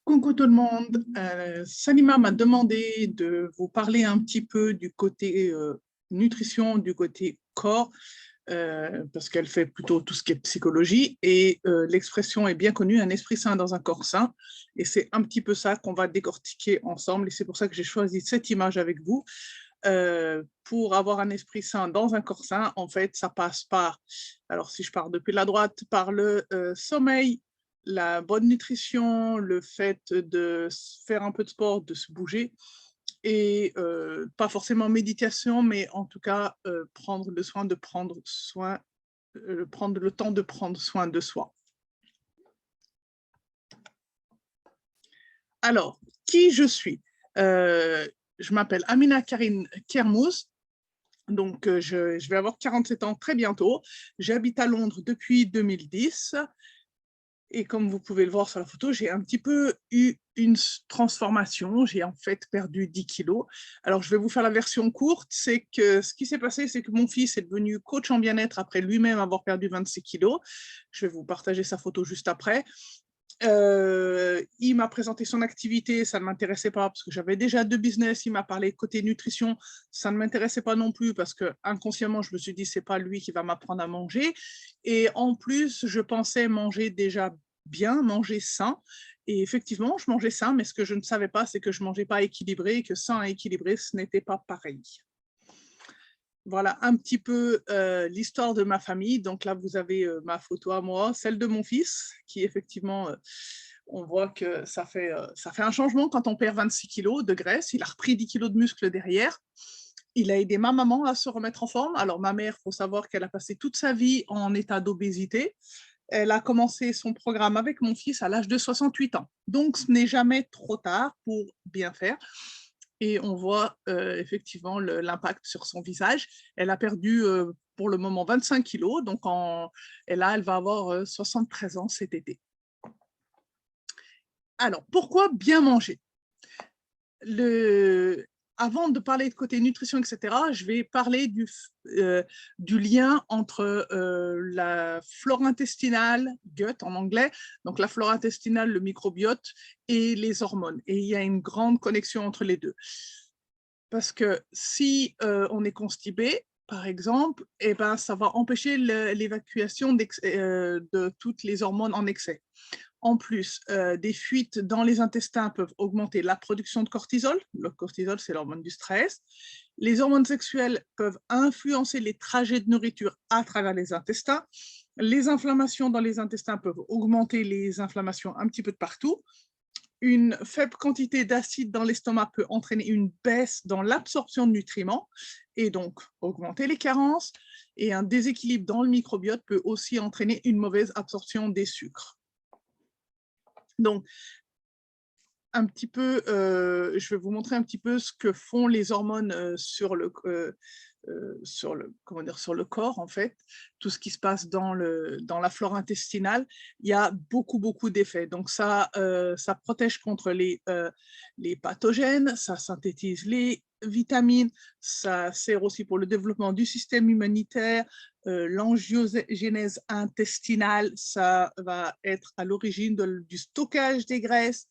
Coucou tout le monde. Salima m'a demandé de vous parler un petit peu du côté nutrition, du côté corps, parce qu'elle fait plutôt tout ce qui est psychologie. Et l'expression est bien connue, un esprit sain dans un corps sain. Et c'est un petit peu ça qu'on va décortiquer ensemble. Et c'est pour ça que j'ai choisi cette image avec vous. Pour avoir un esprit sain dans un corps sain, en fait, ça passe par, alors si je pars depuis la droite, par le sommeil, la bonne nutrition, le fait de faire un peu de sport, de se bouger, et pas forcément méditation, mais en tout cas prendre le soin de prendre soin, prendre le temps de prendre soin de soi. Alors, qui je suis? Je m'appelle Amina Karine Kermouz. Donc, je vais avoir 47 ans très bientôt. J'habite à Londres depuis 2010. Et comme vous pouvez le voir sur la photo, j'ai un petit peu eu une transformation. J'ai en fait perdu 10 kilos. Alors, je vais vous faire la version courte. C'est que ce qui s'est passé, c'est que mon fils est devenu coach en bien-être après lui-même avoir perdu 26 kilos. Je vais vous partager sa photo juste après. Il m'a présenté son activité, ça ne m'intéressait pas parce que j'avais déjà deux business. Il m'a parlé côté nutrition, ça ne m'intéressait pas non plus parce que inconsciemment, je me suis dit, c'est pas lui qui va m'apprendre à manger. Et en plus, je pensais manger déjà bien, manger sain. Et effectivement, je mangeais sain, mais ce que je ne savais pas, c'est que je ne mangeais pas équilibré et que sain et équilibré, ce n'était pas pareil. Voilà un petit peu l'histoire de ma famille. Donc là, vous avez ma photo à moi, celle de mon fils, qui effectivement, on voit que ça fait un changement quand on perd 26 kilos de graisse. Il a repris 10 kilos de muscle derrière. Il a aidé ma maman à se remettre en forme. Alors ma mère, il faut savoir qu'elle a passé toute sa vie en état d'obésité. Elle a commencé son programme avec mon fils à l'âge de 68 ans. Donc, ce n'est jamais trop tard pour bien faire. Et on voit effectivement l'impact sur son visage. Elle a perdu pour le moment 25 kilos, donc et là, elle va avoir 73 ans cet été. Alors, pourquoi bien manger? Avant de parler de côté nutrition, etc., je vais parler du lien entre la flore intestinale, gut en anglais, donc la flore intestinale, le microbiote, et les hormones. Et il y a une grande connexion entre les deux. Parce que si on est constipé, par exemple, eh ben, ça va empêcher l'évacuation de toutes les hormones en excès. En plus, des fuites dans les intestins peuvent augmenter la production de cortisol. Le cortisol, c'est l'hormone du stress. Les hormones sexuelles peuvent influencer les trajets de nourriture à travers les intestins. Les inflammations dans les intestins peuvent augmenter les inflammations un petit peu de partout. Une faible quantité d'acide dans l'estomac peut entraîner une baisse dans l'absorption de nutriments et donc augmenter les carences. Et un déséquilibre dans le microbiote peut aussi entraîner une mauvaise absorption des sucres. Donc, un petit peu, je vais vous montrer un petit peu ce que font les hormones sur le corps, en fait, tout ce qui se passe dans la flore intestinale. Il y a beaucoup d'effets. Donc, ça protège contre les pathogènes, ça synthétise les vitamines, ça sert aussi pour le développement du système immunitaire, l'angiogénèse intestinale, ça va être à l'origine du stockage des graisses,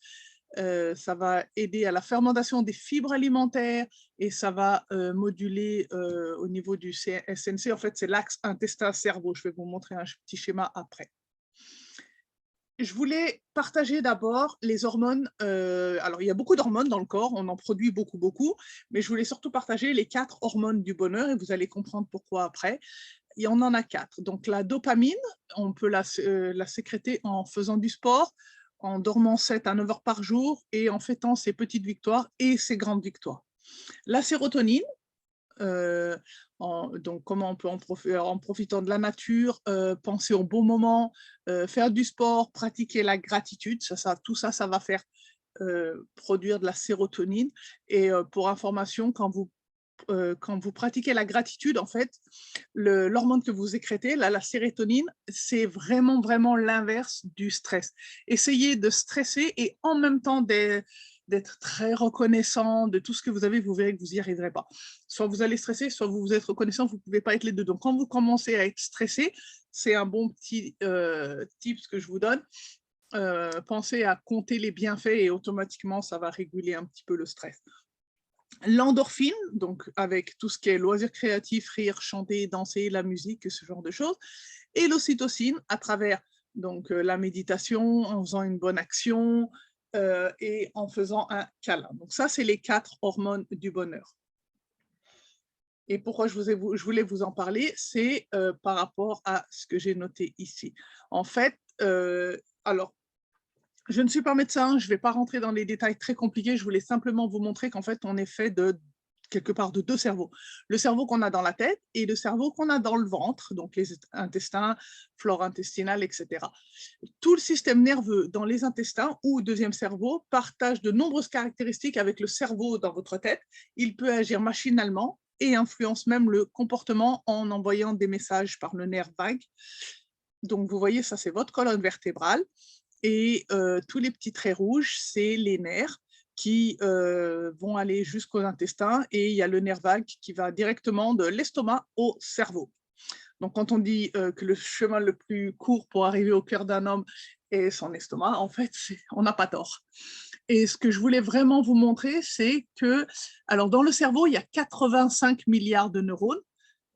ça va aider à la fermentation des fibres alimentaires et ça va moduler au niveau du SNC. En fait, c'est l'axe intestin-cerveau. Je vais vous montrer un petit schéma après. Je voulais partager d'abord les hormones. Alors, il y a beaucoup d'hormones dans le corps, on en produit beaucoup, mais je voulais surtout partager les 4 hormones du bonheur et vous allez comprendre pourquoi après. Il y en a 4. Donc, la dopamine, on peut la sécréter en faisant du sport, en dormant 7 à 9 heures par jour et en fêtant ses petites victoires et ses grandes victoires. La sérotonine, donc comment on peut en profitant de la nature, penser au bon moment, faire du sport, pratiquer la gratitude, tout ça, ça va faire produire de la sérotonine. Et pour information, quand vous pratiquez la gratitude, en fait, l'hormone que vous sécrétez, la sérotonine, c'est vraiment l'inverse du stress. Essayez de stresser et en même temps d'être très reconnaissant de tout ce que vous avez, vous verrez que vous n'y arriverez pas. Soit vous allez stresser, soit vous êtes reconnaissant, vous ne pouvez pas être les deux. Donc, quand vous commencez à être stressé, c'est un bon petit tip que je vous donne. pensez à compter les bienfaits et automatiquement, ça va réguler un petit peu le stress. L'endorphine, donc avec tout ce qui est loisirs créatifs, rire, chanter, danser, la musique, ce genre de choses. Et l'ocytocine à travers donc, la méditation, en faisant une bonne action et en faisant un câlin. Donc ça, c'est les 4 hormones du bonheur. Et pourquoi je voulais vous en parler, c'est par rapport à ce que j'ai noté ici. En fait, alors, je ne suis pas médecin, je ne vais pas rentrer dans les détails très compliqués, je voulais simplement vous montrer qu'en fait, on est fait de quelque part de 2 cerveaux. Le cerveau qu'on a dans la tête et le cerveau qu'on a dans le ventre, donc les intestins, flore intestinale, etc. Tout le système nerveux dans les intestins ou deuxième cerveau partage de nombreuses caractéristiques avec le cerveau dans votre tête. Il peut agir machinalement et influence même le comportement en envoyant des messages par le nerf vague. Donc, vous voyez, ça, c'est votre colonne vertébrale. Et tous les petits traits rouges, c'est les nerfs qui vont aller jusqu'aux intestins. Et il y a le nerf vague qui va directement de l'estomac au cerveau. Donc, quand on dit que le chemin le plus court pour arriver au cœur d'un homme est son estomac, en fait, on n'a pas tort. Et ce que je voulais vraiment vous montrer, c'est que, alors dans le cerveau, il y a 85 milliards de neurones.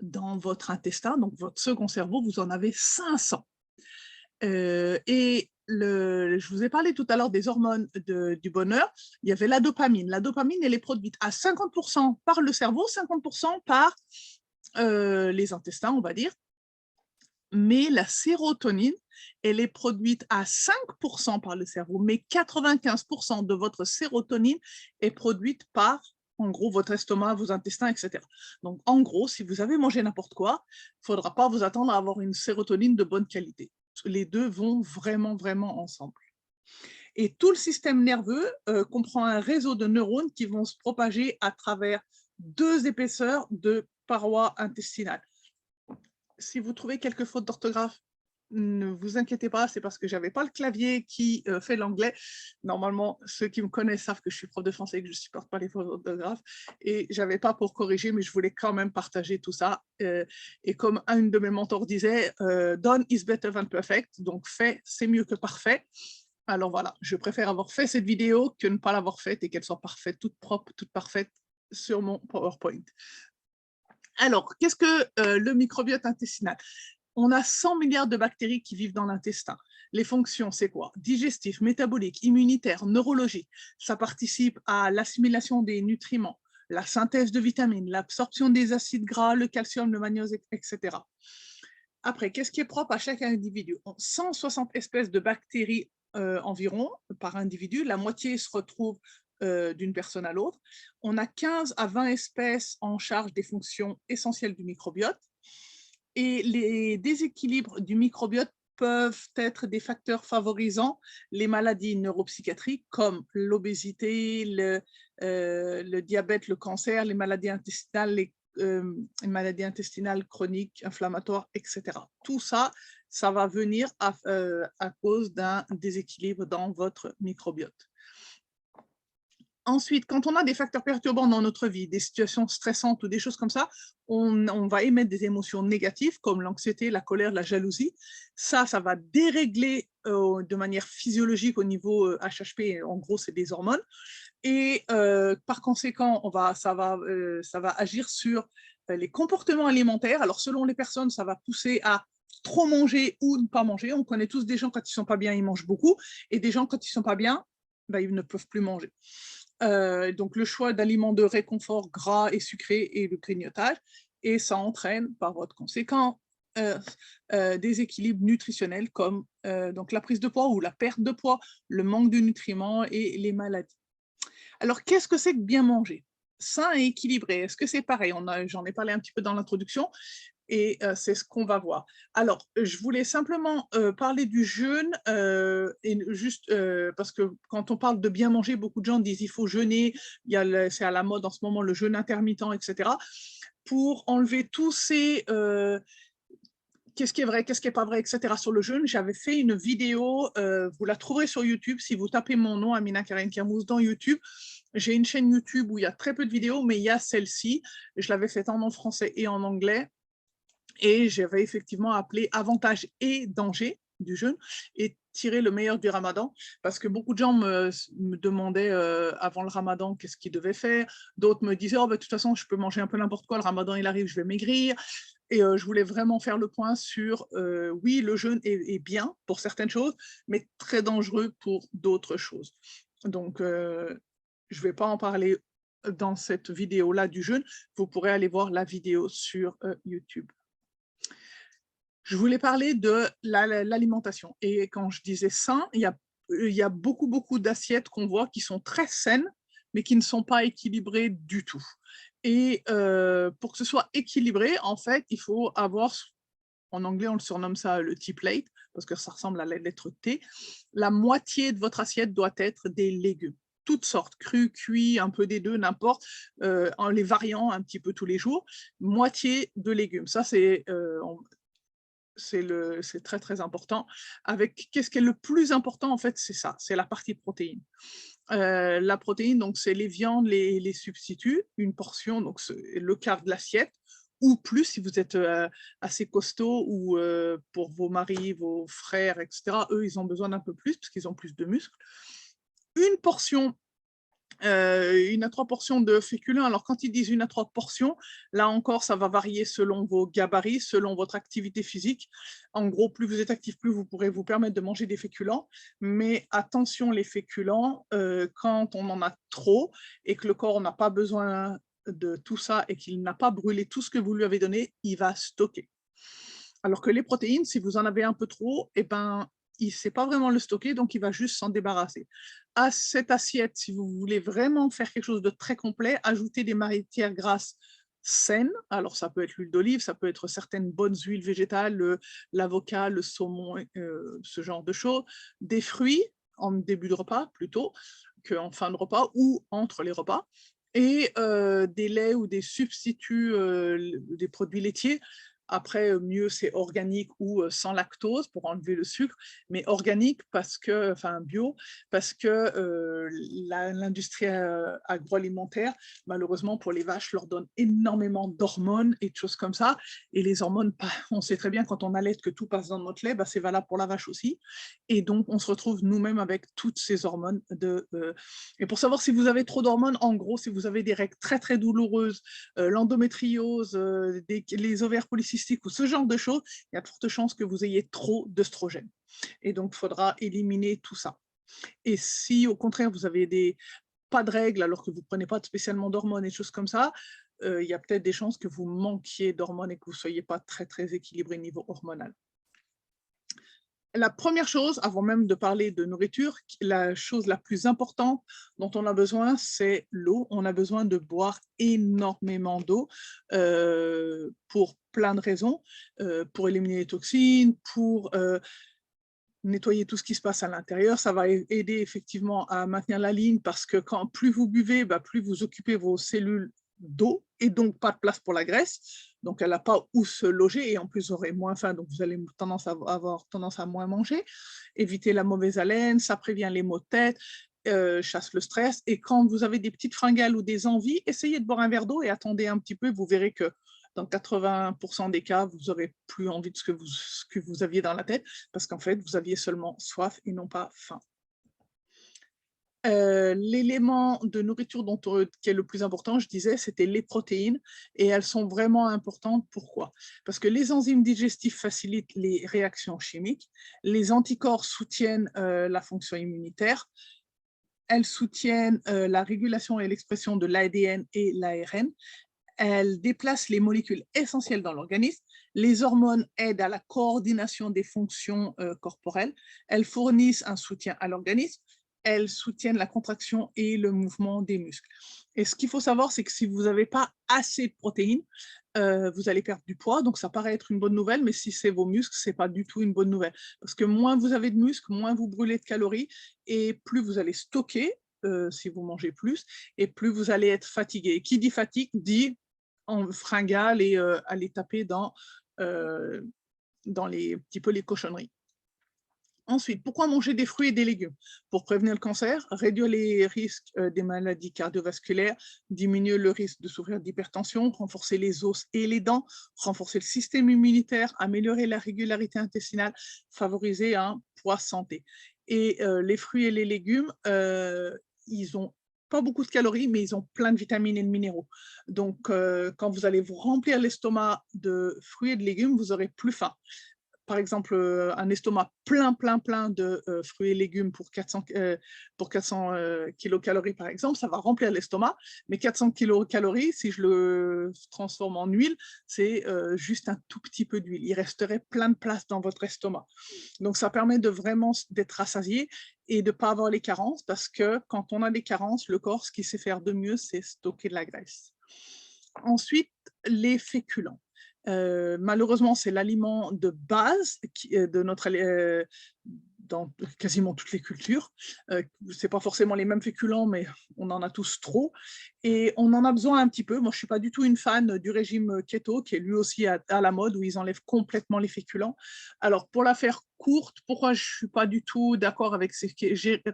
Dans votre intestin, donc votre second cerveau, vous en avez 500. Et je vous ai parlé tout à l'heure des hormones du bonheur. Il y avait la dopamine. La dopamine, elle est produite à 50% par le cerveau, 50% par les intestins, on va dire. Mais la sérotonine, elle est produite à 5% par le cerveau, mais 95% de votre sérotonine est produite par, en gros, votre estomac, vos intestins, etc. Donc, en gros, si vous avez mangé n'importe quoi, il ne faudra pas vous attendre à avoir une sérotonine de bonne qualité. Les deux vont vraiment, vraiment ensemble. Et tout le système nerveux comprend un réseau de neurones qui vont se propager à travers 2 épaisseurs de parois intestinales. Si vous trouvez quelques fautes d'orthographe, ne vous inquiétez pas, c'est parce que je n'avais pas le clavier qui fait l'anglais. Normalement, ceux qui me connaissent savent que je suis prof de français et que je ne supporte pas les fautes d'orthographe. Et je n'avais pas pour corriger, mais je voulais quand même partager tout ça. Et comme un de mes mentors disait, done is better than perfect. Donc, fait, c'est mieux que parfait. Alors voilà, je préfère avoir fait cette vidéo que ne pas l'avoir faite et qu'elle soit parfaite, toute propre, toute parfaite sur mon PowerPoint. Alors, qu'est-ce que le microbiote intestinal? On a 100 milliards de bactéries qui vivent dans l'intestin. Les fonctions, c'est quoi? Digestif, métabolique, immunitaire, neurologique. Ça participe à l'assimilation des nutriments, la synthèse de vitamines, l'absorption des acides gras, le calcium, le magnésium, etc. Après, qu'est-ce qui est propre à chaque individu? 160 espèces de bactéries environ par individu. La moitié se retrouve d'une personne à l'autre. On a 15 à 20 espèces en charge des fonctions essentielles du microbiote. Et les déséquilibres du microbiote peuvent être des facteurs favorisant les maladies neuropsychiatriques comme l'obésité, le diabète, le cancer, les maladies intestinales chroniques, inflammatoires, etc. Tout ça, ça va venir à cause d'un déséquilibre dans votre microbiote. Ensuite, quand on a des facteurs perturbants dans notre vie, des situations stressantes ou des choses comme ça, on va émettre des émotions négatives comme l'anxiété, la colère, la jalousie. Ça va dérégler de manière physiologique au niveau HHP, en gros, c'est des hormones. Et par conséquent, ça va agir sur les comportements alimentaires. Alors, selon les personnes, ça va pousser à trop manger ou ne pas manger. On connaît tous des gens, quand ils ne sont pas bien, ils mangent beaucoup. Et des gens, quand ils ne sont pas bien, ben, ils ne peuvent plus manger. Donc, le choix d'aliments de réconfort gras et sucrés et le grignotage. Et ça entraîne, par votre conséquent, des équilibres nutritionnels comme donc la prise de poids ou la perte de poids, le manque de nutriments et les maladies. Alors, qu'est-ce que c'est que bien manger? Sain et équilibré, est-ce que c'est pareil? J'en ai parlé un petit peu dans l'introduction et c'est ce qu'on va voir. Alors, je voulais simplement parler du jeûne, et juste parce que quand on parle de bien manger, beaucoup de gens disent il faut jeûner, c'est à la mode en ce moment le jeûne intermittent, etc. Pour enlever tous ces... qu'est-ce qui est vrai, qu'est-ce qui n'est pas vrai, etc. sur le jeûne, j'avais fait une vidéo, vous la trouverez sur YouTube, si vous tapez mon nom, Amina Karen Kermous, dans YouTube. J'ai une chaîne YouTube où il y a très peu de vidéos, mais il y a celle-ci. Je l'avais faite en français et en anglais. Et j'avais effectivement appelé avantages et dangers. du jeûne et tirer le meilleur du ramadan, parce que beaucoup de gens me demandaient avant le ramadan qu'est-ce qu'ils devaient faire, d'autres me disaient oh, de toute façon je peux manger un peu n'importe quoi, le ramadan il arrive, je vais maigrir, et je voulais vraiment faire le point sur oui, le jeûne est bien pour certaines choses, mais très dangereux pour d'autres choses. Donc je ne vais pas en parler dans cette vidéo-là du jeûne, vous pourrez aller voir la vidéo sur YouTube. Je voulais parler de l'alimentation. Et quand je disais sain, il y a beaucoup d'assiettes qu'on voit qui sont très saines, mais qui ne sont pas équilibrées du tout. Et pour que ce soit équilibré, en fait, il faut avoir, en anglais, on le surnomme ça le tea plate, parce que ça ressemble à la lettre T. La moitié de votre assiette doit être des légumes. Toutes sortes, crus, cuits, un peu des deux, n'importe, en les variant un petit peu tous les jours. Moitié de légumes. Ça, c'est très important. Avec qu'est-ce qui est le plus important, en fait, c'est ça, c'est la partie protéine. La protéine, donc c'est les viandes, les substituts, une portion, donc le quart de l'assiette, ou plus si vous êtes assez costaud, ou pour vos maris, vos frères, etc. Eux, ils ont besoin d'un peu plus parce qu'ils ont plus de muscles. Une portion, 1 à 3 portions de féculents. Alors, quand ils disent 1 à 3 portions, là encore, ça va varier selon vos gabarits, selon votre activité physique. En gros, plus vous êtes actif, plus vous pourrez vous permettre de manger des féculents. Mais attention, les féculents, quand on en a trop et que le corps n'a pas besoin de tout ça et qu'il n'a pas brûlé tout ce que vous lui avez donné, il va stocker. Alors que les protéines, si vous en avez un peu trop, eh ben, il ne sait pas vraiment le stocker, donc il va juste s'en débarrasser. À cette assiette, si vous voulez vraiment faire quelque chose de très complet, ajoutez des matières grasses saines. Alors ça peut être l'huile d'olive, ça peut être certaines bonnes huiles végétales, l'avocat, le saumon, ce genre de choses. Des fruits en début de repas plutôt qu'en fin de repas ou entre les repas. Et des laits ou des substituts, des produits laitiers. Après, mieux c'est organique ou sans lactose pour enlever le sucre, mais organique parce que, enfin bio, parce que l'industrie agroalimentaire, malheureusement pour les vaches, leur donne énormément d'hormones et de choses comme ça. Et les hormones, on sait très bien quand on allait que tout passe dans notre lait, bah, c'est valable pour la vache aussi. Et donc, on se retrouve nous-mêmes avec toutes ces hormones. Et pour savoir si vous avez trop d'hormones, en gros, si vous avez des règles très douloureuses, l'endométriose, les ovaires polycystiques, ou ce genre de choses, il y a de fortes chances que vous ayez trop d'œstrogènes. Et donc, il faudra éliminer tout ça. Et si, au contraire, vous avez pas de règles, alors que vous ne prenez pas spécialement d'hormones et choses comme ça, il y a peut-être des chances que vous manquiez d'hormones et que vous ne soyez pas très équilibré niveau hormonal. La première chose, avant même de parler de nourriture, la chose la plus importante dont on a besoin, c'est l'eau. On a besoin de boire énormément d'eau pour plein de raisons, pour éliminer les toxines, pour nettoyer tout ce qui se passe à l'intérieur. Ça va aider effectivement à maintenir la ligne parce que plus vous buvez, plus vous occupez vos cellules d'eau et donc pas de place pour la graisse. Donc, elle n'a pas où se loger et en plus, vous aurez moins faim, donc vous allez avoir tendance à moins manger. Éviter la mauvaise haleine, ça prévient les maux de tête, chasse le stress. Et quand vous avez des petites fringales ou des envies, essayez de boire un verre d'eau et attendez un petit peu. Vous verrez que dans 80% des cas, vous n'aurez plus envie de ce que vous aviez dans la tête parce qu'en fait, vous aviez seulement soif et non pas faim. L'élément de nourriture qui est le plus important, je disais, c'était les protéines et elles sont vraiment importantes. Pourquoi? Parce que les enzymes digestifs facilitent les réactions chimiques, les anticorps soutiennent la fonction immunitaire, elles soutiennent la régulation et l'expression de l'ADN et l'ARN, elles déplacent les molécules essentielles dans l'organisme, les hormones aident à la coordination des fonctions corporelles, elles fournissent un soutien à l'organisme, elles soutiennent la contraction et le mouvement des muscles. Et ce qu'il faut savoir, c'est que si vous n'avez pas assez de protéines, vous allez perdre du poids, donc ça paraît être une bonne nouvelle, mais si c'est vos muscles, ce n'est pas du tout une bonne nouvelle. Parce que moins vous avez de muscles, moins vous brûlez de calories, et plus vous allez stocker, si vous mangez plus, et plus vous allez être fatigué. Et qui dit fatigue, dit en fringale et aller taper dans les petits peu les cochonneries. Ensuite, pourquoi manger des fruits et des légumes? Pour prévenir le cancer, réduire les risques des maladies cardiovasculaires, diminuer le risque de souffrir d'hypertension, renforcer les os et les dents, renforcer le système immunitaire, améliorer la régularité intestinale, favoriser un poids santé. Et les fruits et les légumes, ils ont pas beaucoup de calories, mais ils ont plein de vitamines et de minéraux. Donc, quand vous allez vous remplir l'estomac de fruits et de légumes, vous aurez plus faim. Par exemple, un estomac plein de fruits et légumes pour 400 kilocalories, par exemple, ça va remplir l'estomac. Mais 400 kilocalories, si je le transforme en huile, c'est juste un tout petit peu d'huile. Il resterait plein de place dans votre estomac. Donc, ça permet de vraiment d'être rassasié et de ne pas avoir les carences, parce que quand on a des carences, le corps, ce qu'il sait faire de mieux, c'est stocker de la graisse. Ensuite, les féculents. Malheureusement, c'est l'aliment de base de notre, dans quasiment toutes les cultures. C'est pas forcément les mêmes féculents, mais on en a tous trop. Et on en a besoin un petit peu. Moi, je suis pas du tout une fan du régime keto, qui est lui aussi à la mode, où ils enlèvent complètement les féculents. Alors, pour la faire courte, pourquoi je suis pas du tout d'accord avec ces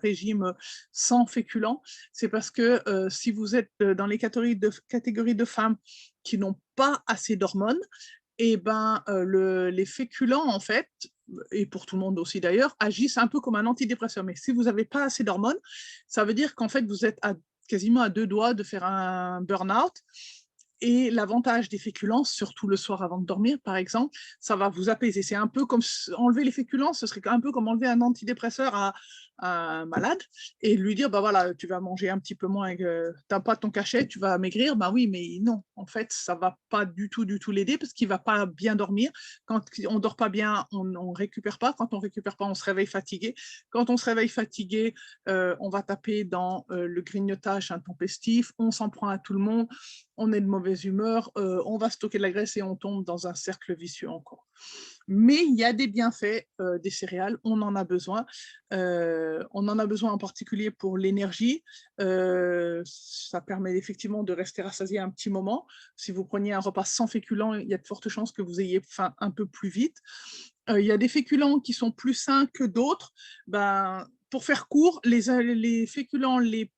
régimes sans féculents? C'est parce que si vous êtes dans les catégories de femmes qui n'ont pas assez d'hormones, et ben, les féculents, en fait, et pour tout le monde aussi d'ailleurs, agissent un peu comme un antidépresseur. Mais si vous n'avez pas assez d'hormones, ça veut dire qu'en fait, vous êtes quasiment à 2 doigts de faire un burn-out. Et l'avantage des féculents, surtout le soir avant de dormir, par exemple, ça va vous apaiser. C'est un peu comme enlever les féculents, ce serait un peu comme enlever un antidépresseur à un malade et lui dire, bah voilà, tu vas manger un petit peu moins, tu n'as pas ton cachet, tu vas maigrir. Bah oui, mais non, en fait, ça ne va pas du tout l'aider parce qu'il ne va pas bien dormir. Quand on ne dort pas bien, on ne récupère pas. Quand on ne récupère pas, on se réveille fatigué. Quand on se réveille fatigué, on va taper dans le grignotage intempestif, on s'en prend à tout le monde, on est de mauvaise humeur, on va stocker de la graisse et on tombe dans un cercle vicieux encore. Mais il y a des bienfaits des céréales, on en a besoin. On en a besoin en particulier pour l'énergie. Ça permet effectivement de rester rassasié un petit moment. Si vous preniez un repas sans féculents, il y a de fortes chances que vous ayez faim un peu plus vite. Il y a des féculents qui sont plus sains que d'autres. Ben, pour faire court, les féculents les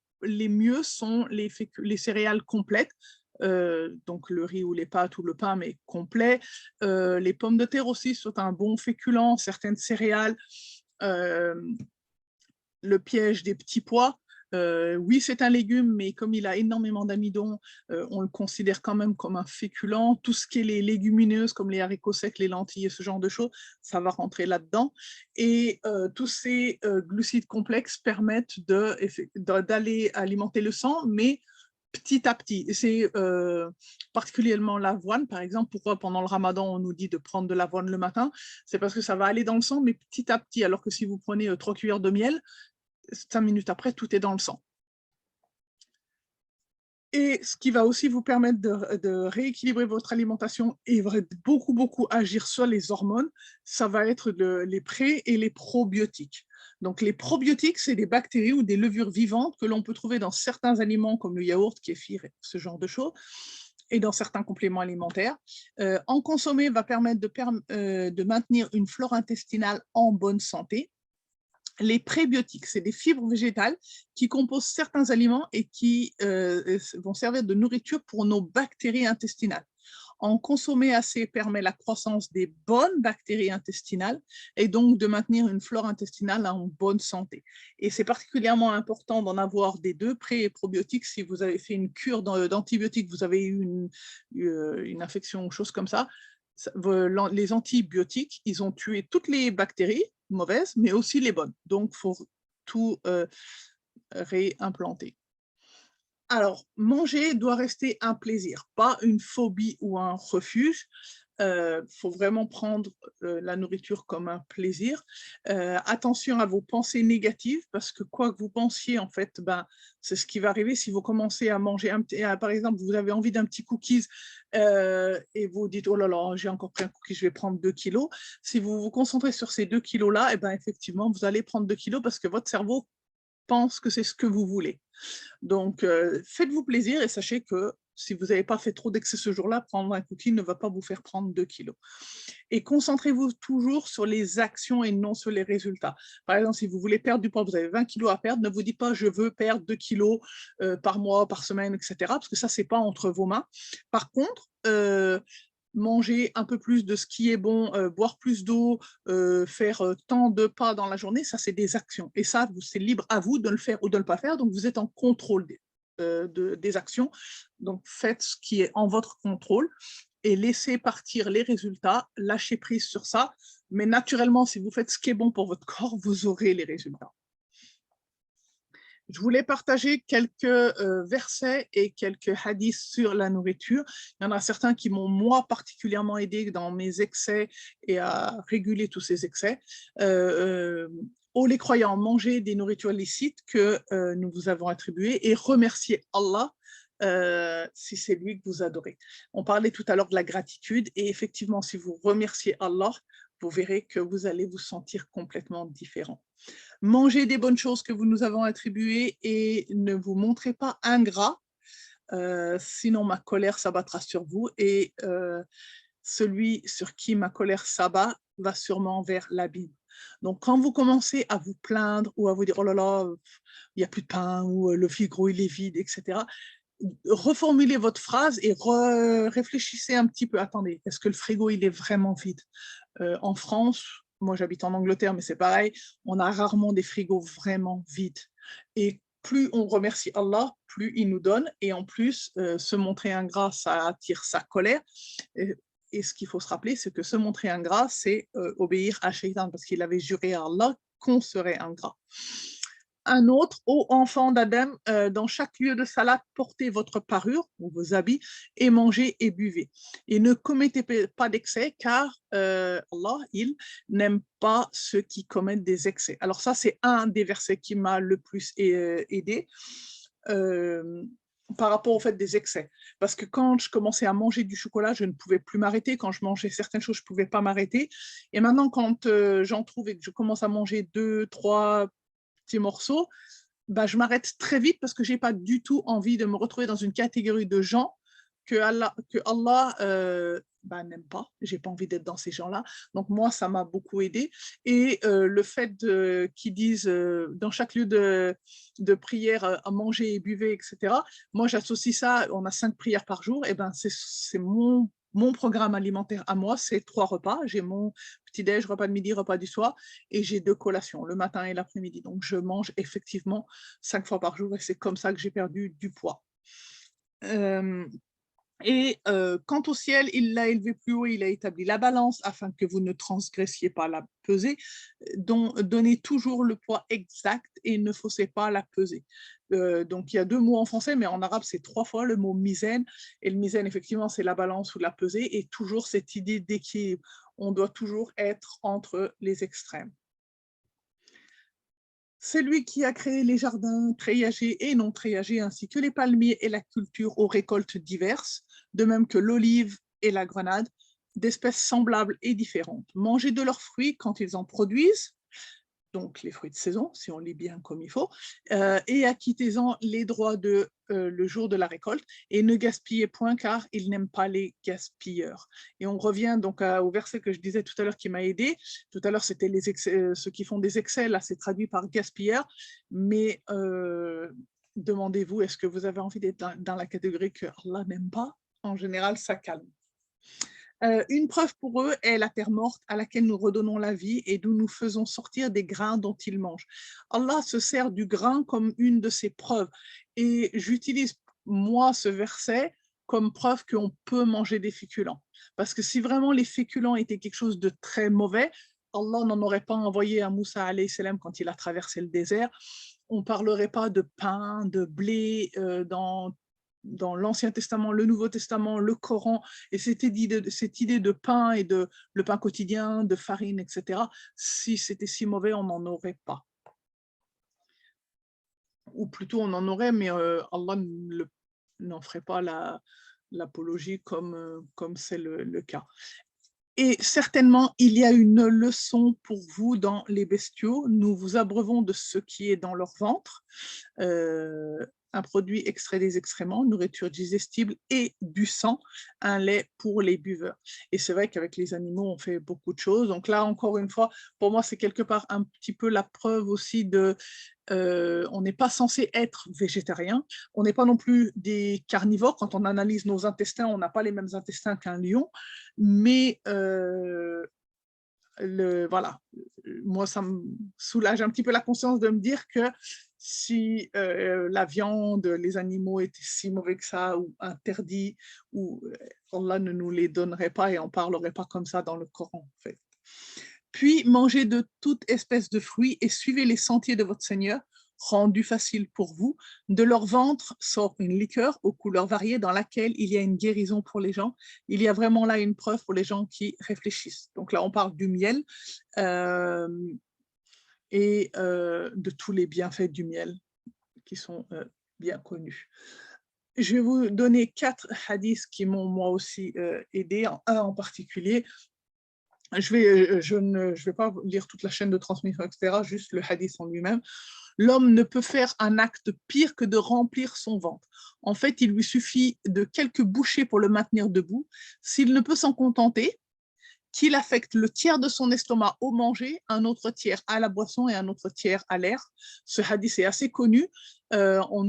mieux sont les céréales complètes, donc le riz ou les pâtes ou le pain, mais complet. Les pommes de terre aussi sont un bon féculent, certaines céréales. Le piège des petits pois. Oui, c'est un légume, mais comme il a énormément d'amidon, on le considère quand même comme un féculent. Tout ce qui est les légumineuses, comme les haricots secs, les lentilles et ce genre de choses, ça va rentrer là-dedans. Et tous ces glucides complexes permettent d'aller alimenter le sang, mais petit à petit. C'est particulièrement l'avoine, par exemple. Pourquoi pendant le ramadan, on nous dit de prendre de l'avoine le matin? C'est parce que ça va aller dans le sang, mais petit à petit. Alors que si vous prenez 3 cuillères de miel, 5 minutes après, tout est dans le sang. Et ce qui va aussi vous permettre de rééquilibrer votre alimentation et beaucoup agir sur les hormones, ça va être les pré- et les probiotiques. Donc les probiotiques, c'est des bactéries ou des levures vivantes que l'on peut trouver dans certains aliments comme le yaourt, kéfir, ce genre de choses, et dans certains compléments alimentaires. En consommer va permettre de maintenir une flore intestinale en bonne santé. Les prébiotiques, c'est des fibres végétales qui composent certains aliments et qui vont servir de nourriture pour nos bactéries intestinales. En consommer assez permet la croissance des bonnes bactéries intestinales et donc de maintenir une flore intestinale en bonne santé. Et c'est particulièrement important d'en avoir des deux, pré- et probiotiques. Si vous avez fait une cure d'antibiotiques, vous avez eu une infection ou chose comme ça, les antibiotiques, ils ont tué toutes les bactéries mauvaises, mais aussi les bonnes. Donc, il faut tout réimplanter. Alors, manger doit rester un plaisir, pas une phobie ou un refuge. Faut vraiment prendre la nourriture comme un plaisir. Attention à vos pensées négatives, parce que quoi que vous pensiez, en fait, ben, c'est ce qui va arriver si vous commencez à manger, par exemple, vous avez envie d'un petit cookies et vous dites, oh là là, j'ai encore pris un cookie, je vais prendre 2 kilos. Si vous vous concentrez sur ces 2 kilos-là, et ben, effectivement, vous allez prendre 2 kilos parce que votre cerveau pense que c'est ce que vous voulez. Donc, faites-vous plaisir et sachez que Si vous n'avez pas fait trop d'excès ce jour-là, prendre un cookie ne va pas vous faire prendre 2 kilos. Et concentrez-vous toujours sur les actions et non sur les résultats. Par exemple, si vous voulez perdre du poids, vous avez 20 kilos à perdre, ne vous dites pas je veux perdre 2 kilos par mois, par semaine, etc. Parce que ça, ce n'est pas entre vos mains. Par contre, manger un peu plus de ce qui est bon, boire plus d'eau, faire tant de pas dans la journée, ça, c'est des actions. Et ça, c'est libre à vous de le faire ou de ne pas faire. Donc, vous êtes en contrôle des actions. Donc, faites ce qui est en votre contrôle et laissez partir les résultats, lâchez prise sur ça. Mais naturellement, si vous faites ce qui est bon pour votre corps, vous aurez les résultats. Je voulais partager quelques versets et quelques hadiths sur la nourriture. Il y en a certains qui m'ont, moi, particulièrement aidé dans mes excès et à réguler tous ces excès. Ô les croyants, mangez des nourritures licites que nous vous avons attribuées et remerciez Allah si c'est lui que vous adorez. On parlait tout à l'heure de la gratitude et effectivement, si vous remerciez Allah, vous verrez que vous allez vous sentir complètement différent. Mangez des bonnes choses que vous nous avons attribuées et ne vous montrez pas ingrat, sinon ma colère s'abattra sur vous et celui sur qui ma colère s'abat va sûrement vers l'abîme. Donc, quand vous commencez à vous plaindre ou à vous dire « Oh là là, il n'y a plus de pain » ou « Le frigo, il est vide », etc., reformulez votre phrase et réfléchissez un petit peu. Attendez, est-ce que le frigo, il est vraiment vide? En France, moi j'habite en Angleterre, mais c'est pareil, on a rarement des frigos vraiment vides. Et plus on remercie Allah, plus il nous donne. Et en plus, se montrer ingrat, ça attire sa colère. Et ce qu'il faut se rappeler, c'est que se montrer ingrat, c'est obéir à Shaitan, parce qu'il avait juré à Allah qu'on serait ingrat. Un autre, ô enfants d'Adam, dans chaque lieu de salat, portez votre parure, ou vos habits, et mangez et buvez. Et ne commettez pas d'excès, car Allah, il n'aime pas ceux qui commettent des excès. Alors ça, c'est un des versets qui m'a le plus aidé par rapport au fait des excès. Parce que quand je commençais à manger du chocolat, je ne pouvais plus m'arrêter. Quand je mangeais certaines choses, je ne pouvais pas m'arrêter. Et maintenant, quand j'en trouve et que je commence à manger 2, 3 petits morceaux, bah, je m'arrête très vite parce que je n'ai pas du tout envie de me retrouver dans une catégorie de gens que Allah bah, n'aime pas. Je n'ai pas envie d'être dans ces gens-là. Donc moi, ça m'a beaucoup aidé. Et le fait qu'ils disent dans chaque lieu de prière à manger et buvez, etc., moi, j'associe ça, on a 5 prières par jour, et ben c'est mon programme alimentaire à moi, c'est 3 repas. J'ai mon petit-déj, repas de midi, repas du soir, et j'ai 2 collations, le matin et l'après-midi. Donc, je mange effectivement 5 fois par jour, et c'est comme ça que j'ai perdu du poids. Quant au ciel, il l'a élevé plus haut, il a établi la balance afin que vous ne transgressiez pas la pesée. Donnez toujours le poids exact et ne faussez pas la pesée. Donc, il y a 2 mots en français, mais en arabe, c'est 3 fois le mot mizan. Et le mizan, effectivement, c'est la balance ou la pesée. Et toujours cette idée d'équilibre. On doit toujours être entre les extrêmes. C'est lui qui a créé les jardins treillagés et non treillagés, ainsi que les palmiers et la culture aux récoltes diverses, de même que l'olive et la grenade, d'espèces semblables et différentes. Mangez de leurs fruits quand ils en produisent, donc les fruits de saison, si on lit bien comme il faut, et acquittez-en les droits le jour de la récolte, et ne gaspillez point, car il n'aime pas les gaspilleurs. Et on revient donc au verset que je disais tout à l'heure qui m'a aidé. Tout à l'heure, c'était ceux qui font des excès, là c'est traduit par gaspilleurs, mais demandez-vous, est-ce que vous avez envie d'être dans la catégorie que Allah n'aime pas? En général, ça calme. Une preuve pour eux est la terre morte à laquelle nous redonnons la vie et d'où nous faisons sortir des grains dont ils mangent. Allah se sert du grain comme une de ses preuves. Et j'utilise, moi, ce verset comme preuve qu'on peut manger des féculents. Parce que si vraiment les féculents étaient quelque chose de très mauvais, Allah n'en aurait pas envoyé à Moussa alayhi salam quand il a traversé le désert. On ne parlerait pas de pain, de blé dans l'Ancien Testament, le Nouveau Testament, le Coran, et cette idée de pain et de le pain quotidien, de farine, etc., si c'était si mauvais, on n'en aurait pas. Ou plutôt, on en aurait, mais Allah n'en ferait pas l'apologie comme c'est le cas. Et certainement, il y a une leçon pour vous dans les bestiaux. Nous vous abreuvons de ce qui est dans leur ventre. un produit extrait des excréments, nourriture digestible et du sang, un lait pour les buveurs. Et c'est vrai qu'avec les animaux, on fait beaucoup de choses. Donc là, encore une fois, pour moi, c'est quelque part un petit peu la preuve aussi de on n'est pas censé être végétarien, on n'est pas non plus des carnivores. Quand on analyse nos intestins, on n'a pas les mêmes intestins qu'un lion, mais voilà, moi, ça me soulage un petit peu la conscience de me dire que si la viande, les animaux étaient si mauvais que ça, ou interdits, ou Allah ne nous les donnerait pas et on ne parlerait pas comme ça dans le Coran, en fait. Puis mangez de toute espèce de fruits et suivez les sentiers de votre Seigneur, rendus faciles pour vous. De leur ventre sort une liqueur aux couleurs variées dans laquelle il y a une guérison pour les gens. Il y a vraiment là une preuve pour les gens qui réfléchissent. Donc là, on parle du miel euh, et de tous les bienfaits du miel qui sont bien connus. Je vais vous donner 4 hadiths qui m'ont moi aussi aidé, un en particulier. Je ne vais pas lire toute la chaîne de transmission, etc., juste le hadith en lui-même. L'homme ne peut faire un acte pire que de remplir son ventre. En fait, il lui suffit de quelques bouchées pour le maintenir debout. S'il ne peut s'en contenter, qu'il affecte le tiers de son estomac au manger, un autre tiers à la boisson et un autre tiers à l'air. Ce hadith est assez connu. On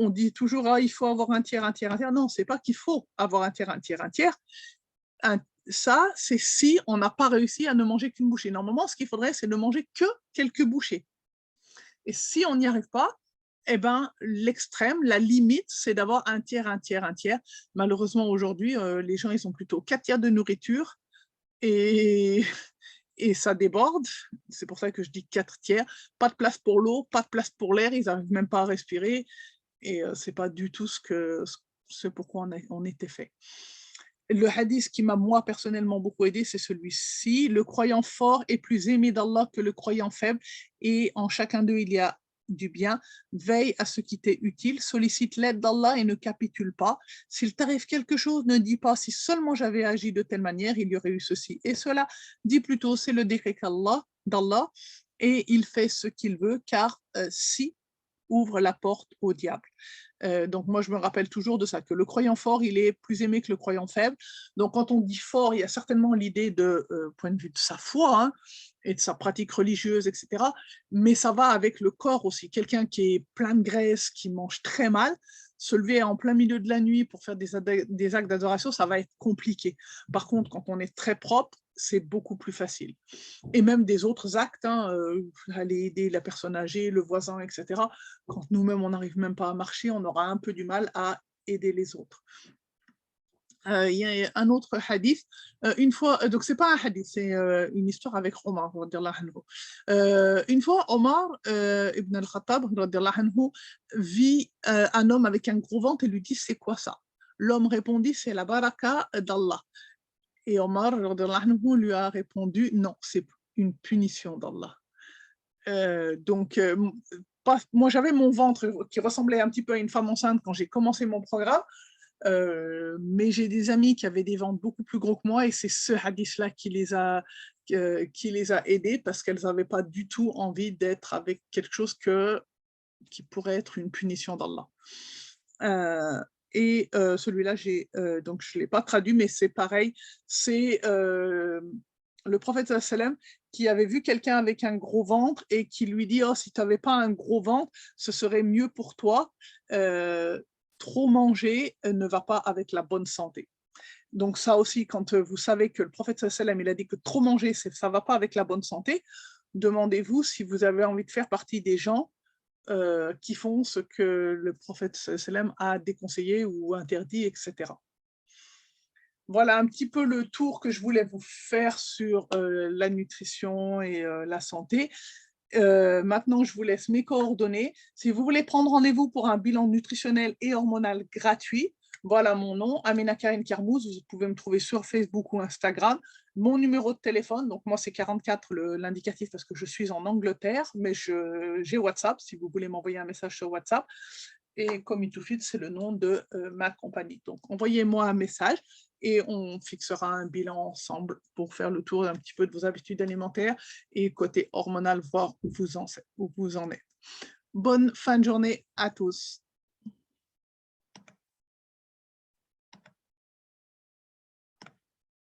dit toujours il faut avoir un tiers, un tiers, un tiers. Non, c'est pas qu'il faut avoir un tiers, un tiers, un tiers. Ça, c'est si on n'a pas réussi à ne manger qu'une bouchée. Normalement, ce qu'il faudrait, c'est ne manger que quelques bouchées. Et si on n'y arrive pas, eh ben, l'extrême, la limite, c'est d'avoir un tiers, un tiers, un tiers. Malheureusement, aujourd'hui, les gens, ils ont plutôt 4 tiers de nourriture et, et ça déborde. C'est pour ça que je dis 4 tiers. Pas de place pour l'eau, pas de place pour l'air, ils n'arrivent même pas à respirer. Et ce n'est pas du tout ce pourquoi on était fait. Le hadith qui m'a moi personnellement beaucoup aidé, c'est celui-ci. Le croyant fort est plus aimé d'Allah que le croyant faible, et en chacun d'eux il y a du bien. Veille à ce qui t'est utile, sollicite l'aide d'Allah et ne capitule pas. S'il t'arrive quelque chose, ne dis pas si seulement j'avais agi de telle manière, il y aurait eu ceci et cela. Dis plutôt c'est le décret d'Allah et il fait ce qu'il veut, car si ouvre la porte au diable. Donc moi, je me rappelle toujours de ça, que le croyant fort, il est plus aimé que le croyant faible. Donc quand on dit fort, il y a certainement l'idée de point de vue de sa foi hein, et de sa pratique religieuse, etc. Mais ça va avec le corps aussi. Quelqu'un qui est plein de graisse, qui mange très mal, se lever en plein milieu de la nuit pour faire des actes d'adoration, ça va être compliqué. Par contre, quand on est très propre, c'est beaucoup plus facile. Et même des autres actes, hein, aller aider la personne âgée, le voisin, etc. Quand nous-mêmes, on n'arrive même pas à marcher, on aura un peu du mal à aider les autres. Il y a un autre hadith. Une fois, donc c'est pas un hadith, c'est une histoire avec Omar. Une fois, Omar ibn al-Khattab vit un homme avec un gros ventre et lui dit c'est quoi ça? L'homme répondit c'est la baraka d'Allah. Et Omar lui a répondu non, c'est une punition d'Allah. Moi j'avais mon ventre qui ressemblait un petit peu à une femme enceinte quand j'ai commencé mon programme. Mais j'ai des amis qui avaient des ventres beaucoup plus gros que moi et c'est ce hadith-là qui les a aidés parce qu'elles n'avaient pas du tout envie d'être avec quelque chose qui pourrait être une punition d'Allah. Celui-là, donc je ne l'ai pas traduit, mais c'est pareil, c'est le prophète sallam qui avait vu quelqu'un avec un gros ventre et qui lui dit « Oh, si tu n'avais pas un gros ventre, ce serait mieux pour toi. Trop manger ne va pas avec la bonne santé. » Donc ça aussi, quand vous savez que le prophète sallam il a dit que trop manger, ça ne va pas avec la bonne santé, demandez-vous si vous avez envie de faire partie des gens qui font ce que le prophète sallam a déconseillé ou interdit, etc. Voilà un petit peu le tour que je voulais vous faire sur la nutrition et la santé. Maintenant, je vous laisse mes coordonnées. Si vous voulez prendre rendez-vous pour un bilan nutritionnel et hormonal gratuit, voilà mon nom, Amina Karine Kermouz. Vous pouvez me trouver sur Facebook ou Instagram. Mon numéro de téléphone, donc moi c'est 44 l'indicatif parce que je suis en Angleterre, mais j'ai WhatsApp si vous voulez m'envoyer un message sur WhatsApp. Et Come to Fit, c'est le nom de ma compagnie. Donc envoyez-moi un message et on fixera un bilan ensemble pour faire le tour un petit peu de vos habitudes alimentaires et côté hormonal, voir où vous en êtes. Bonne fin de journée à tous.